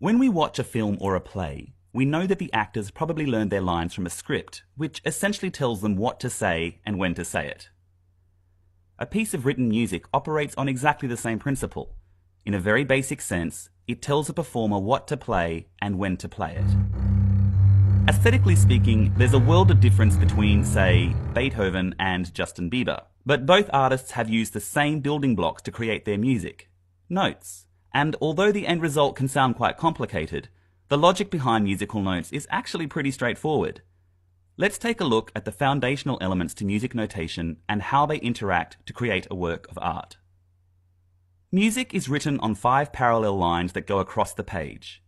When we watch a film or a play, we know that the actors probably learned their lines from a script, which essentially tells them what to say and when to say it. A piece of written music operates on exactly the same principle. In a very basic sense, it tells a performer what to play and when to play it. Aesthetically speaking, there's a world of difference between, say, Beethoven and Justin Bieber, but both artists have used the same building blocks to create their music: notes. And although the end result can sound quite complicated, the logic behind musical notes is actually pretty straightforward. Let's take a look at the foundational elements to music notation and how they interact to create a work of art. Music is written on 5 parallel lines that go across the page.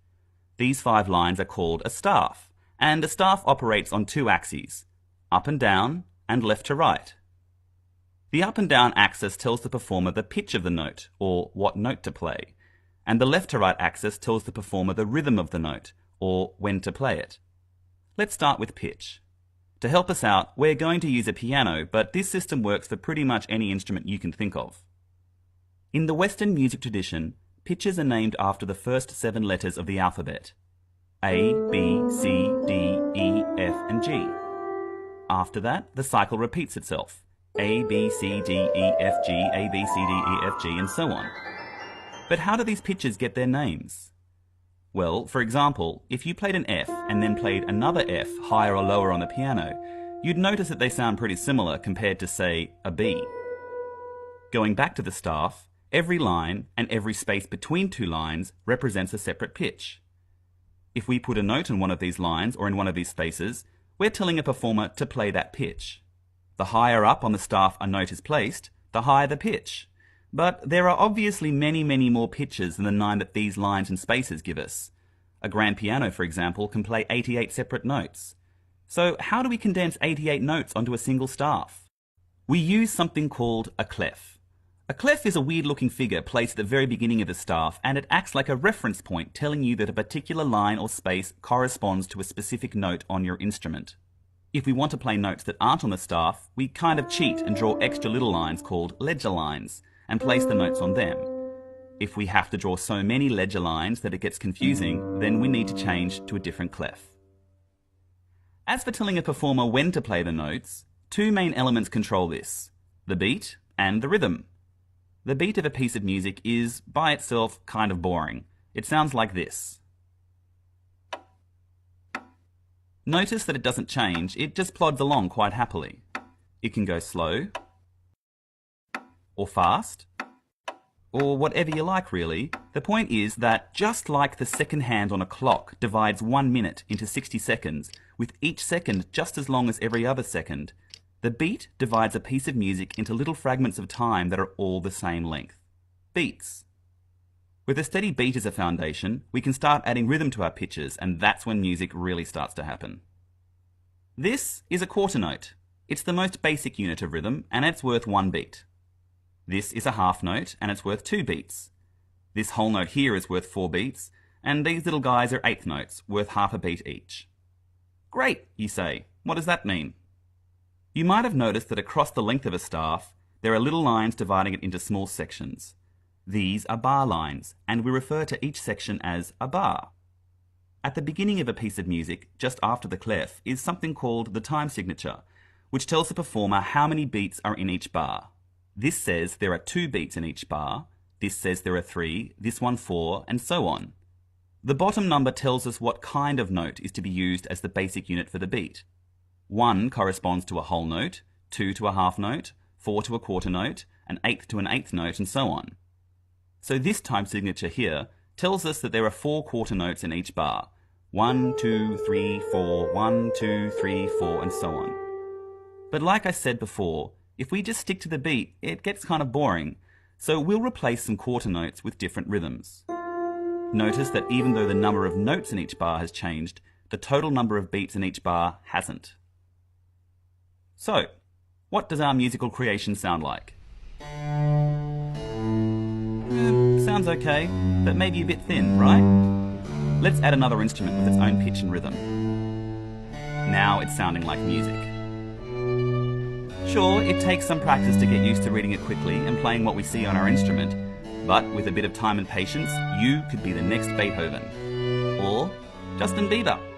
These 5 lines are called a staff, and a staff operates on 2 axes, up and down and left to right. The up and down axis tells the performer the pitch of the note, or what note to play, and the left to right axis tells the performer the rhythm of the note, or when to play it. Let's start with pitch. To help us out, we're going to use a piano, but this system works for pretty much any instrument you can think of. In the Western music tradition, pitches are named after the first 7 letters of the alphabet: A, B, C, D, E, F, and G. After that, the cycle repeats itself: A, B, C, D, E, F, G, A, B, C, D, E, F, G, and so on. But how do these pitches get their names? Well, for example, if you played an F and then played another F higher or lower on the piano, you'd notice that they sound pretty similar compared to, say, a B. Going back to the staff, every line and every space between 2 lines represents a separate pitch. If we put a note on one of these lines or in one of these spaces, we're telling a performer to play that pitch. The higher up on the staff a note is placed, the higher the pitch. But there are obviously many more pitches than the 9 that these lines and spaces give us. A grand piano, for example, can play 88 separate notes. So how do we condense 88 notes onto a single staff? We use something called a clef. A clef is a weird-looking figure placed at the very beginning of the staff, and it acts like a reference point telling you that a particular line or space corresponds to a specific note on your instrument. If we want to play notes that aren't on the staff, we kind of cheat and draw extra little lines called ledger lines and place the notes on them. If we have to draw so many ledger lines that it gets confusing, then we need to change to a different clef. As for telling a performer when to play the notes, 2 main elements control this: the beat and the rhythm. The beat of a piece of music is, by itself, kind of boring. It sounds like this. Notice that it doesn't change, it just plods along quite happily. It can go slow, or fast, or whatever you like really. The point is that just like the second hand on a clock divides 1 minute into 60 seconds, with each second just as long as every other second, the beat divides a piece of music into little fragments of time that are all the same length. Beats. With a steady beat as a foundation, we can start adding rhythm to our pitches, and that's when music really starts to happen. This is a quarter note. It's the most basic unit of rhythm, and it's worth 1 beat. This is a half note, and it's worth 2 beats. This whole note here is worth 4 beats, and these little guys are 1/8 notes, worth half a beat each. Great, you say. What does that mean? You might have noticed that across the length of a staff, there are little lines dividing it into small sections. These are bar lines, and we refer to each section as a bar. At the beginning of a piece of music, just after the clef, is something called the time signature, which tells the performer how many beats are in each bar. This says there are 2 beats in each bar, this says there are 3, this one 4, and so on. The bottom number tells us what kind of note is to be used as the basic unit for the beat. 1 corresponds to a whole note, 2 to a half note, 4 to a quarter note, an 1/8 to an 1/8 note, and so on. So this time signature here tells us that there are 4 quarter notes in each bar. 1, 2, 3, 4, 1, 2, 3, 4, and so on. But like I said before, if we just stick to the beat, it gets kind of boring, so we'll replace some quarter notes with different rhythms. Notice that even though the number of notes in each bar has changed, the total number of beats in each bar hasn't. So, what does our musical creation sound like? Sounds okay, but maybe a bit thin, right? Let's add another instrument with its own pitch and rhythm. Now it's sounding like music. Sure, it takes some practice to get used to reading it quickly and playing what we see on our instrument, But with a bit of time and patience, you could be the next Beethoven. Or Justin Bieber.